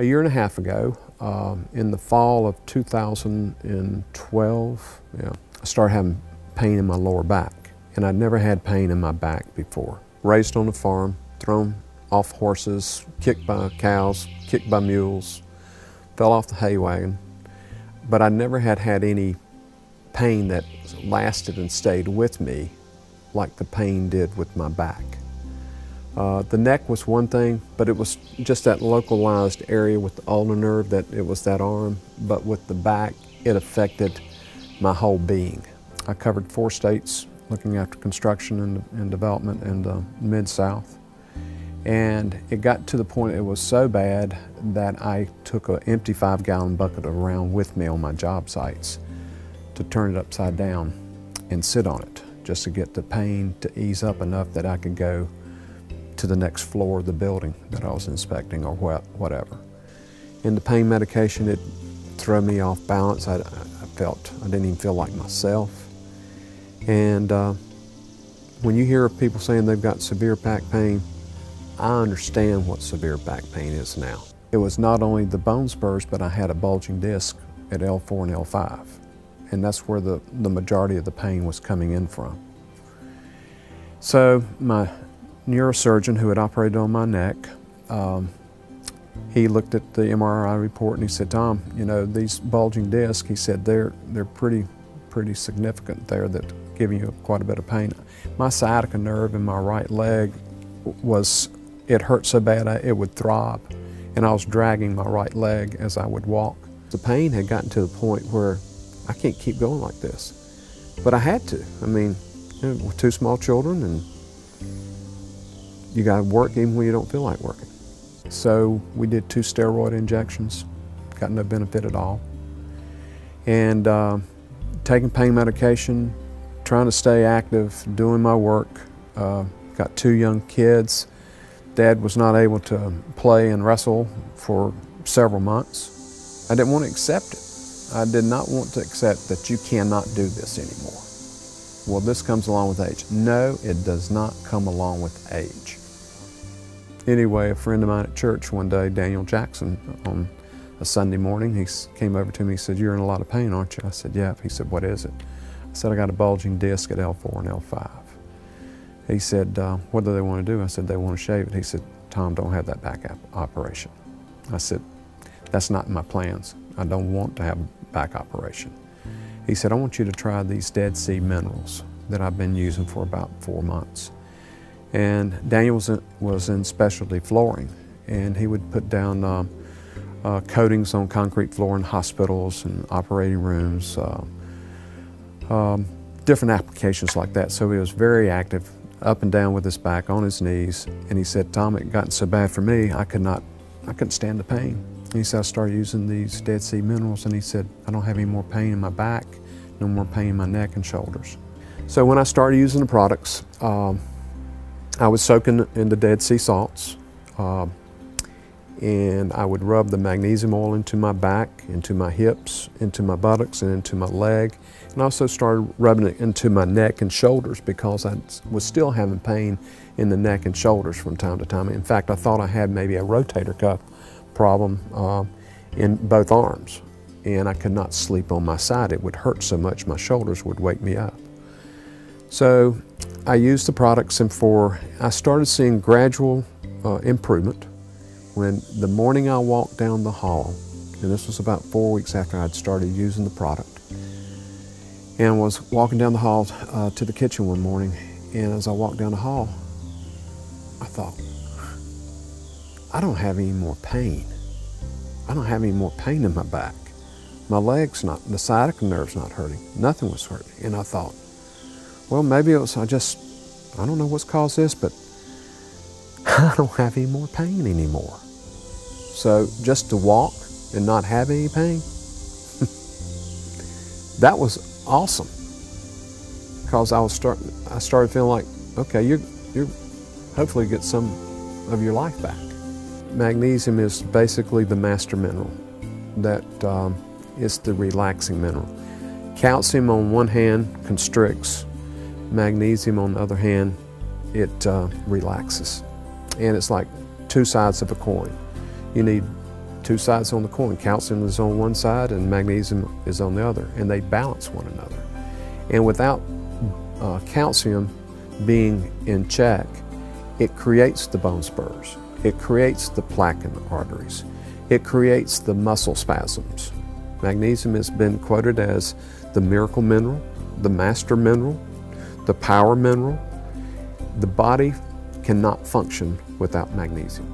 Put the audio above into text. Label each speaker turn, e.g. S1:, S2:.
S1: A year and a half ago, in the fall of 2012, I started having pain in my lower back. And I'd never had pain in my back before. Raised on a farm, thrown off horses, kicked by cows, kicked by mules, fell off the hay wagon. But I never had any pain that lasted and stayed with me like the pain did with my back. The neck was one thing, but it was just that localized area with the ulnar nerve, that it was that arm. But with the back, it affected my whole being. I covered 4 states looking after construction and development in the Mid-South. And it got to the point it was so bad that I took an empty 5-gallon bucket around with me on my job sites to turn it upside down and sit on it, just to get the pain to ease up enough that I could go to the next floor of the building that I was inspecting or whatever. And the pain medication, it threw me off balance. I didn't even feel like myself. And when you hear people saying they've got severe back pain, I understand what severe back pain is now. It was not only the bone spurs, but I had a bulging disc at L4 and L5. And that's where the majority of the pain was coming in from. So my neurosurgeon who had operated on my neck, he looked at the MRI report and he said, "Tom, you know, these bulging discs," he said, they're pretty significant there, that giving you quite a bit of pain. My sciatica nerve in my right leg it hurt so bad it would throb, and I was dragging my right leg as I would walk. The pain had gotten to the point where I can't keep going like this, but I had to. I mean, with 2 small children, and you got to work even when you don't feel like working. So we did 2 steroid injections, got no benefit at all. And taking pain medication, trying to stay active, doing my work. Got 2 young kids. Dad was not able to play and wrestle for several months. I didn't want to accept it. I did not want to accept that you cannot do this anymore. Well, this comes along with age. No, it does not come along with age. Anyway, a friend of mine at church one day, Daniel Jackson, on a Sunday morning, he came over to me, he said, "You're in a lot of pain, aren't you?" I said, "Yeah." He said, "What is it?" I said, "I got a bulging disc at L4 and L5. He said, "What do they want to do?" I said, "They want to shave it." He said, "Tom, don't have that back operation." I said, "That's not in my plans. I don't want to have a back operation." He said, "I want you to try these Dead Sea minerals that I've been using for about 4 months." And Daniel was in specialty flooring, and he would put down coatings on concrete floor in hospitals and operating rooms, different applications like that. So he was very active, up and down with his back, on his knees. And he said, "Tom, it gotten so bad for me, I couldn't stand the pain." And he said, "I started using these Dead Sea minerals," and he said, "I don't have any more pain in my back, no more pain in my neck and shoulders." So when I started using the products, I was soaking in the Dead Sea salts, and I would rub the magnesium oil into my back, into my hips, into my buttocks, and into my leg. And I also started rubbing it into my neck and shoulders, because I was still having pain in the neck and shoulders from time to time. In fact, I thought I had maybe a rotator cuff problem in both arms, and I could not sleep on my side. It would hurt so much, my shoulders would wake me up. So I used the products, and I started seeing gradual improvement. When the morning I walked down the hall, and this was about 4 weeks after I'd started using the product, and was walking down the hall to the kitchen one morning, and as I walked down the hall, I thought, I don't have any more pain. I don't have any more pain in my back. My leg's not, the sciatica nerve's not hurting. Nothing was hurting. And I thought, well, maybe it was, I don't know what's caused this, but I don't have any more pain anymore. So just to walk and not have any pain, that was awesome. Because I started feeling like, okay, you're hopefully get some of your life back. Magnesium is basically the master mineral that is the relaxing mineral. Calcium on one hand constricts, magnesium on the other hand, it relaxes. And it's like 2 sides of a coin. You need two sides on the coin. Calcium is on one side and magnesium is on the other, and they balance one another. And without calcium being in check, it creates the bone spurs, it creates the plaque in the arteries, it creates the muscle spasms. Magnesium has been quoted as the miracle mineral, the master mineral, the power mineral. The body cannot function without magnesium.